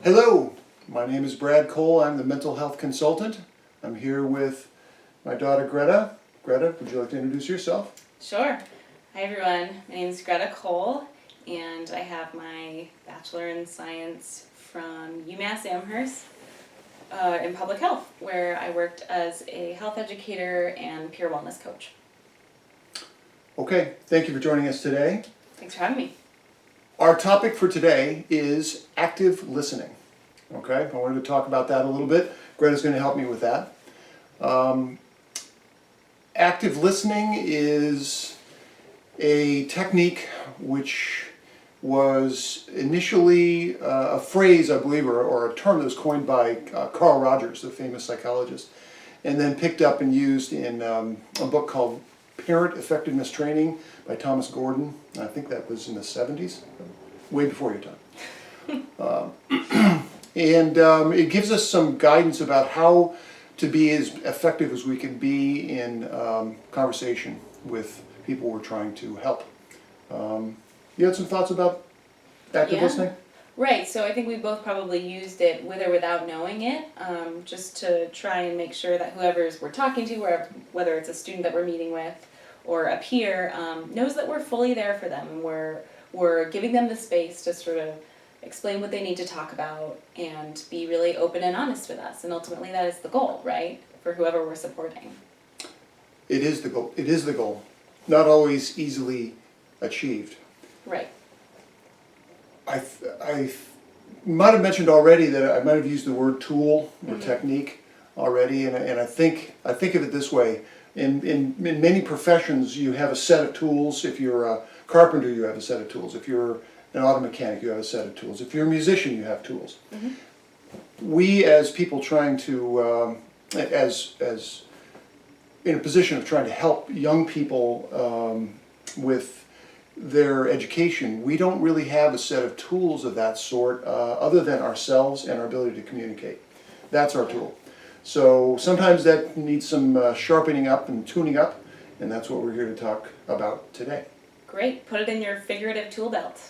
Hello, my name is Brad Cole. I'm the mental health consultant. I'm here with my daughter Greta. Greta, would you like to introduce yourself? Sure. Hi everyone, my name is Greta Cole and I have my Bachelor in Science from UMass Amherst in public health, where I worked as a health educator and peer wellness coach. Okay, thank you for joining us today. Thanks for having me. Our topic for today is active listening. Okay, I wanted to talk about that a little bit. Greta's going to help me with that. Active listening is a technique which was initially a phrase, I believe, or a term that was coined by Carl Rogers, the famous psychologist, and then picked up and used in a book called Parent Effectiveness Training by Thomas Gordon. I think that was in the 70s, way before your time. It gives us some guidance about how to be as effective as we can be in conversation with people we're trying to help. You had some thoughts about active listening? Right, so I think we both probably used it with or without knowing it, just to try and make sure that whoever's we're talking to, whether it's a student that we're meeting with or a peer, knows that we're fully there for them and we're giving them the space to sort of explain what they need to talk about and be really open and honest with us. And ultimately that is the goal, right, for whoever we're supporting. It is the goal. It is the goal. Not always easily achieved. Right. I might have mentioned already that I might have used the word tool or technique already, and I think of it this way. In many professions, you have a set of tools. If you're a carpenter, you have a set of tools. If you're an auto mechanic, you have a set of tools. If you're a musician, you have tools. We, as people trying to, as in a position of trying to help young people with their education, we don't really have a set of tools of that sort other than ourselves and our ability to communicate. That's our tool. So sometimes that needs some sharpening up and tuning up, and that's what we're here to talk about today. Great. Put it in your figurative tool belt.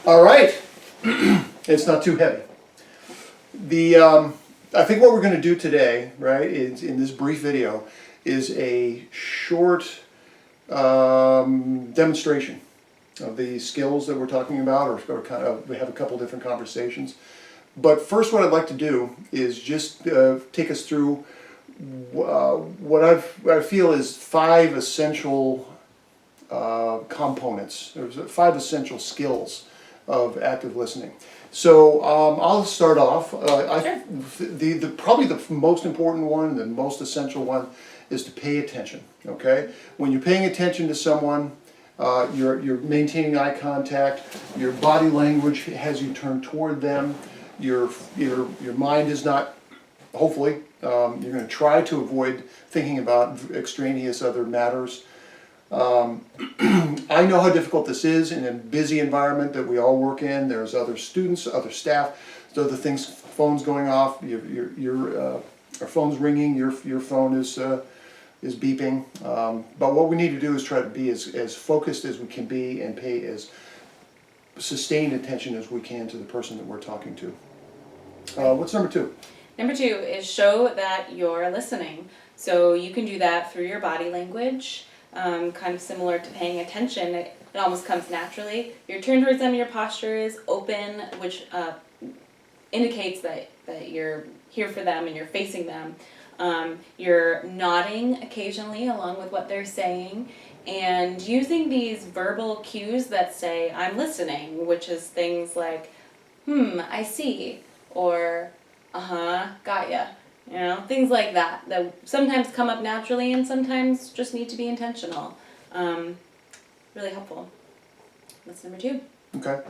All right. It's not too heavy. I think what we're going to do today, right, is in this brief video, is a short demonstration of the skills that we're talking about, or kind of, we have a couple different conversations. But first, what I'd like to do is just take us through what I feel is 5 essential components. There's 5 essential skills of active listening. So I'll start off. Sure. Probably the most important one, the most essential one, is to pay attention. Okay, when you're paying attention to someone, you're maintaining eye contact. Your body language has you turn toward them. Your mind is not. Hopefully, you're going to try to avoid thinking about extraneous other matters. I know how difficult this is in a busy environment that we all work in. There's other students, other staff, there's other things, phones going off, our phone's ringing, your phone is beeping. But what we need to do is try to be as focused as we can be and pay as sustained attention as we can to the person that we're talking to. What's number 2? Number 2 is show that you're listening. So you can do that through your body language. Kind of similar to paying attention, it almost comes naturally. You're turned towards them, your posture is open, which indicates that you're here for them and you're facing them. You're nodding occasionally along with what they're saying, and using these verbal cues that say, I'm listening, which is things like, I see, or, got ya. You know, things like that sometimes come up naturally and sometimes just need to be intentional. Really helpful. That's number 2. Okay.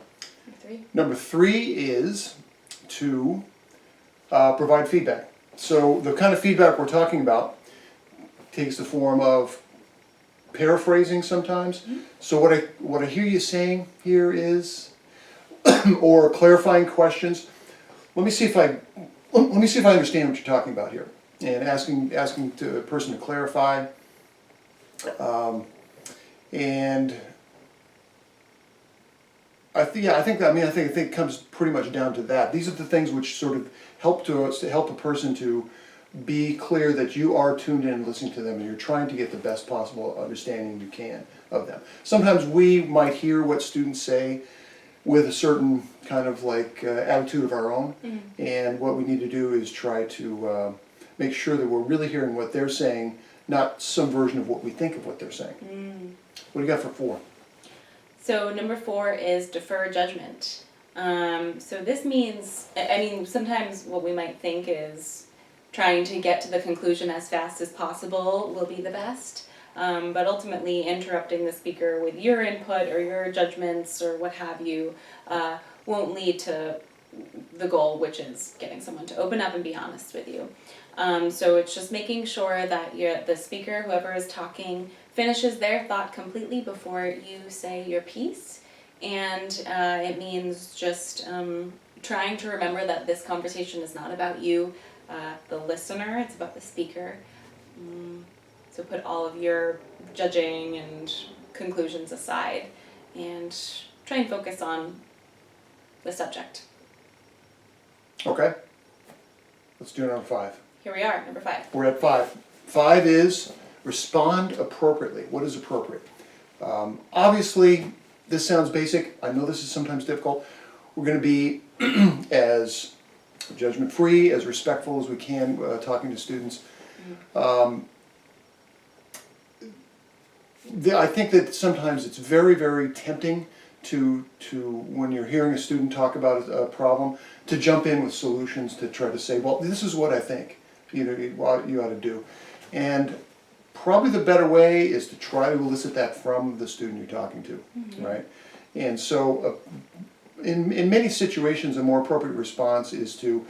Number 3. Number 3 is to provide feedback. So the kind of feedback we're talking about takes the form of paraphrasing sometimes. So what I hear you saying here is, or clarifying questions. Let me see if I understand what you're talking about here, and asking the person to clarify. And I think it comes pretty much down to that. These are the things which sort of help a person to be clear that you are tuned in and listening to them, and you're trying to get the best possible understanding you can of them. Sometimes we might hear what students say with a certain kind of like attitude of our own, and what we need to do is try to make sure that we're really hearing what they're saying, not some version of what we think of what they're saying. What do you got for 4? So number 4 is defer judgment. So this means, I mean, sometimes what we might think is trying to get to the conclusion as fast as possible will be the best. But ultimately interrupting the speaker with your input or your judgments or what have you won't lead to the goal, which is getting someone to open up and be honest with you. So it's just making sure that the speaker, whoever is talking, finishes their thought completely before you say your piece. And it means just trying to remember that this conversation is not about you, the listener, it's about the speaker. So put all of your judging and conclusions aside and try and focus on the subject. Okay. Let's do number 5. Here we are, number 5. We're at 5. 5 is respond appropriately. What is appropriate? Obviously, this sounds basic. I know this is sometimes difficult. We're going to be as judgment-free, as respectful as we can talking to students. I think that sometimes it's very, very tempting to when you're hearing a student talk about a problem, to jump in with solutions to try to say, well, this is what I think you ought to do. And probably the better way is to try to elicit that from the student you're talking to, right? And so in many situations, a more appropriate response is to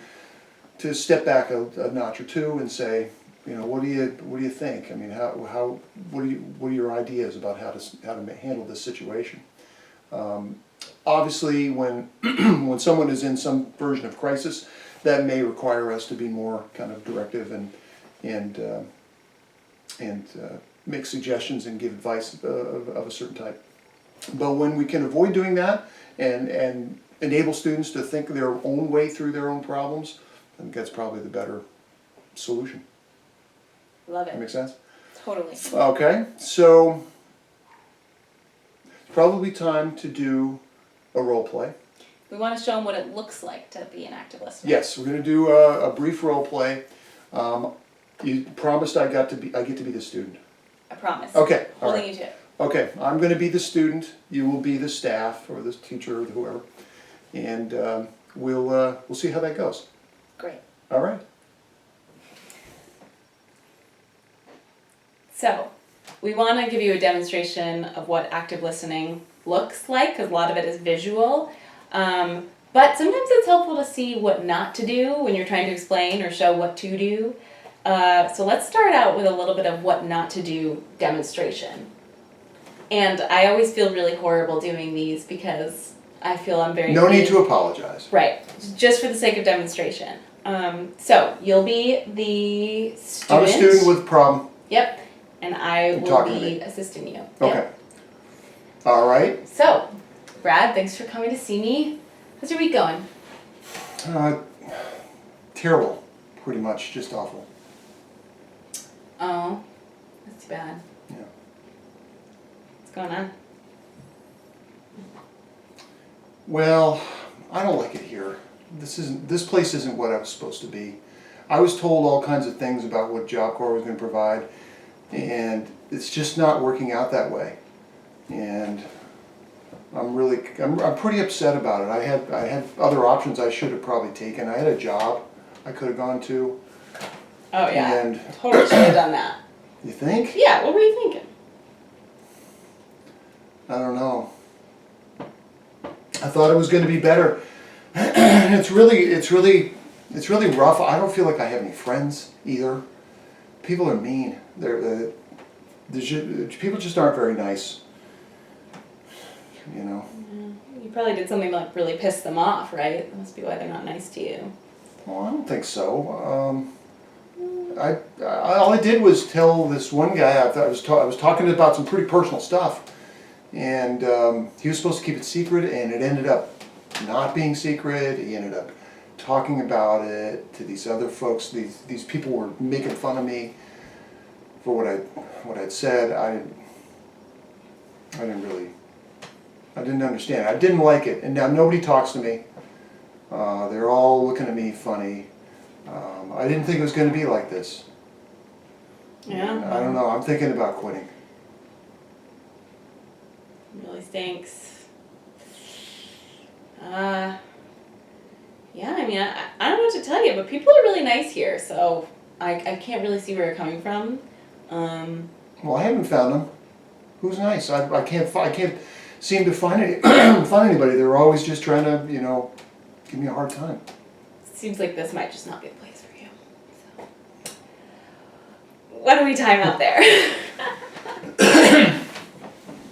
step back a notch or two and say, what do you think? I mean, what are your ideas about how to handle this situation? Obviously, when when someone is in some version of crisis, that may require us to be more kind of directive and make suggestions and give advice of a certain type. But when we can avoid doing that and enable students to think their own way through their own problems, I think that's probably the better solution. Love it. That make sense? Totally. Okay, so it's probably time to do a role play. We want to show them what it looks like to be an active listener. Yes, we're going to do a brief role play. You promised I get to be the student. I promise. Okay, all Holding right. you to it. Okay, I'm going to be the student. You will be the staff or the teacher or whoever, and we'll see how that goes. Great. All right. So, we want to give you a demonstration of what active listening looks like, because a lot of it is visual. But sometimes it's helpful to see what not to do when you're trying to explain or show what to do. So let's start out with a little bit of what not to do demonstration. And I always feel really horrible doing these because I feel I'm very... No need to apologize. Right, just for the sake of demonstration. So, you'll be the student. I'm a student with a problem. Yep, and I will be assisting you. Okay. Yep. All right. So, Brad, thanks for coming to see me. How's your week going? Terrible, pretty much, just awful. Oh, that's too bad. Yeah. What's going on? Well, I don't like it here. This place isn't what I was supposed to be. I was told all kinds of things about what Job Corps was going to provide, and it's just not working out that way. And I'm pretty upset about it. I had other options I should have probably taken. I had a job I could have gone to. Oh yeah, And totally should have done that. you think? Yeah, what were you thinking? I don't know. I thought it was going to be better. It's really rough. I don't feel like I have any friends either. People are mean. People just aren't very nice. You know. You probably did something like really piss them off, right? That must be why they're not nice to you. Well, I don't think so. All I did was tell this one guy I was talking about some pretty personal stuff, And he was supposed to keep it secret, and it ended up not being secret. He ended up talking about it to these other folks. These people were making fun of me for what I'd said. I didn't understand. I didn't like it, and now nobody talks to me. They're all looking at me funny. I didn't think it was going to be like this. Yeah. And I don't know. I'm thinking about quitting. Really stinks. Yeah, I mean, I don't know what to tell you, but people are really nice here, so I can't really see where you're coming from. Well, I haven't found them. Who's nice? I can't seem to find find anybody. They're always just trying to, give me a hard time. Seems like this might just not be the place for you. So. Why don't we time out there?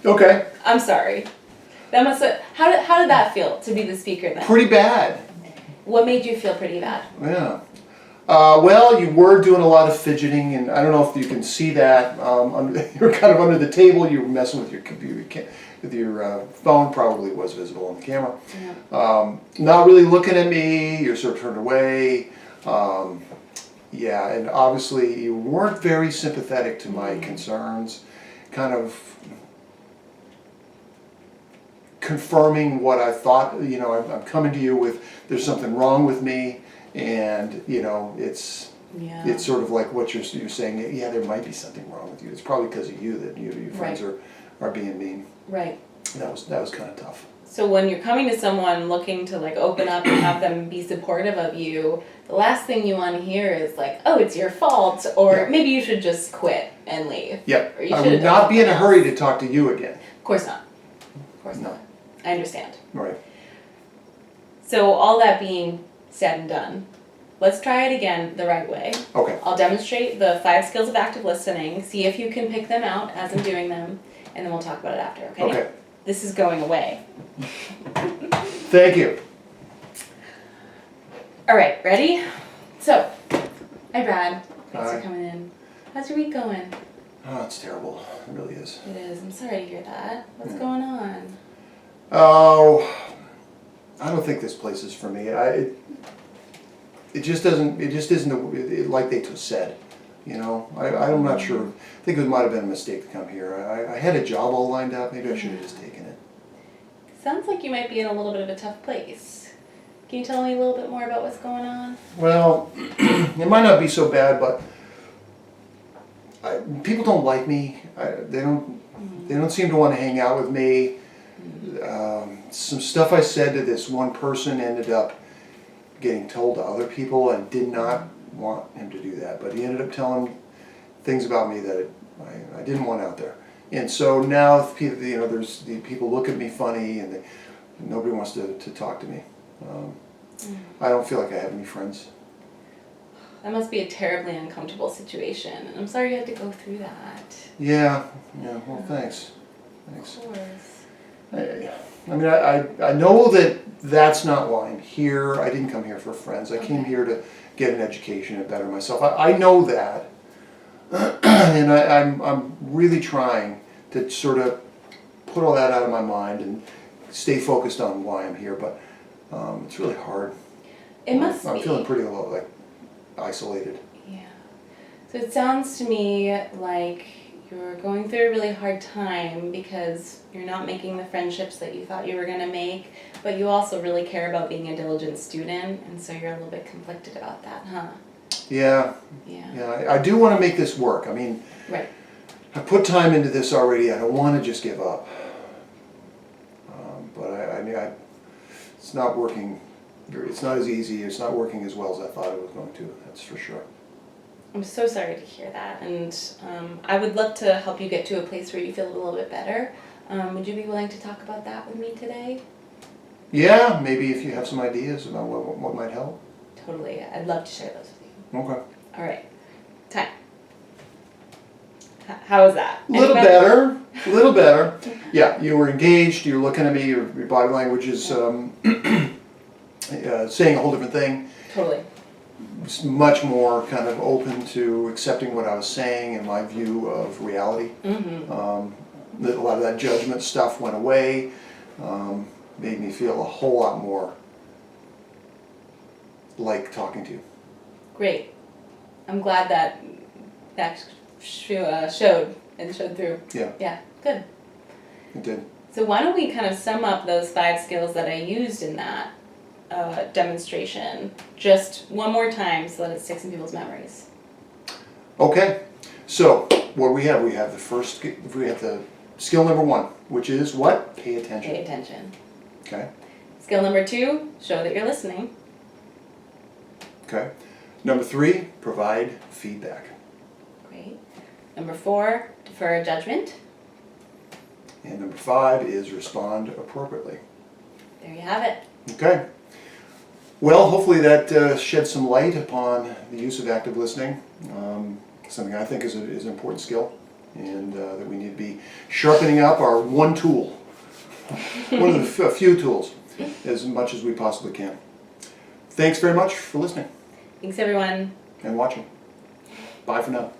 Okay. I'm sorry. That must have, how did that feel to be the speaker then? Pretty bad. What made you feel pretty bad? Yeah. Well, you were doing a lot of fidgeting, and I don't know if you can see that. You're kind of under the table. You were messing with your computer, with your phone. Probably was visible on the camera. Yeah. Not really looking at me. You're sort of turned away. Yeah, and obviously you weren't very sympathetic to my concerns. Kind of confirming what I thought. I'm coming to you with there's something wrong with me. And it's sort of like what you're saying. Yeah, there might be something wrong with you. It's probably because of you that your friends are being mean. Right. That was kind of tough. So when you're coming to someone looking to like open up and have them be supportive of you, the last thing you want to hear is like, "Oh, it's your fault," or maybe you should just quit and leave. Yep. Or you I would not be in a hurry to talk to you again. Of course not. Of course not. I understand. Right. So all that being said and done, let's try it again the right way. Okay. I'll demonstrate the 5 skills of active listening, see if you can pick them out as I'm doing them, and then we'll talk about it after, okay? Okay. This is going away. Thank you. All right, ready? So, hi Brad. Thanks Hi. for coming in. How's your week going? Oh, it's terrible. It really is. It is. I'm sorry to hear that. What's going on? Oh, I don't think this place is for me. It just isn't like they said. I'm not sure. I think it might have been a mistake to come here. I had a job all lined up. Maybe I should have just taken it. Sounds like you might be in a little bit of a tough place. Can you tell me a little bit more about what's going on? Well, it might not be so bad, but people don't like me. They don't seem to want to hang out with me. Some stuff I said to this one person ended up getting told to other people, and did not want him to do that. But he ended up telling things about me that I didn't want out there. And so now people, there's the people look at me funny, and nobody wants to talk to me. I don't feel like I have any friends. That must be a terribly uncomfortable situation. I'm sorry you had to go through that. Yeah. Well, thanks. Of course. I know that that's not why I'm here. I didn't come here for friends. I came here to get an education and better myself. I know that, and I'm really trying to sort of put all that out of my mind and stay focused on why I'm here. But it's really hard. It must be. I'm feeling pretty isolated. Yeah. So it sounds to me like you're going through a really hard time because you're not making the friendships that you thought you were going to make, but you also really care about being a diligent student, and so you're a little bit conflicted about that, huh? Yeah. I do want to make this work. I mean, right. I put time into this already. I don't want to just give up. But it's not working. It's not as easy. It's not working as well as I thought it was going to. That's for sure. I'm so sorry to hear that, and I would love to help you get to a place where you feel a little bit better. Would you be willing to talk about that with me today? Yeah, maybe if you have some ideas about what might help. Totally. I'd love to share those with you. Okay. All right. Time. How was that? A little better. A little better. Yeah, you were engaged. You were looking at me. Your body language is saying a whole different thing. Totally. Was much more kind of open to accepting what I was saying and my view of reality. Mm-hmm. a lot of that judgment stuff went away. Made me feel a whole lot more like talking to you. Great. I'm glad that showed through. Yeah. Yeah, good. It did. So why don't we kind of sum up those 5 skills that I used in that demonstration just one more time so that it sticks in people's memories. Okay, so what we have the skill number 1, which is what? Pay attention. Pay attention. Okay. Skill number 2, show that you're listening. Okay. Number 3, provide feedback. Great. Number 4, defer judgment. And number 5 is respond appropriately. There you have it. Okay. Well, hopefully that sheds some light upon the use of active listening. Something I think is an important skill, and that we need to be sharpening up our one tool, one of the few tools, as much as we possibly can. Thanks very much for listening Thanks, everyone. and watching. Bye for now.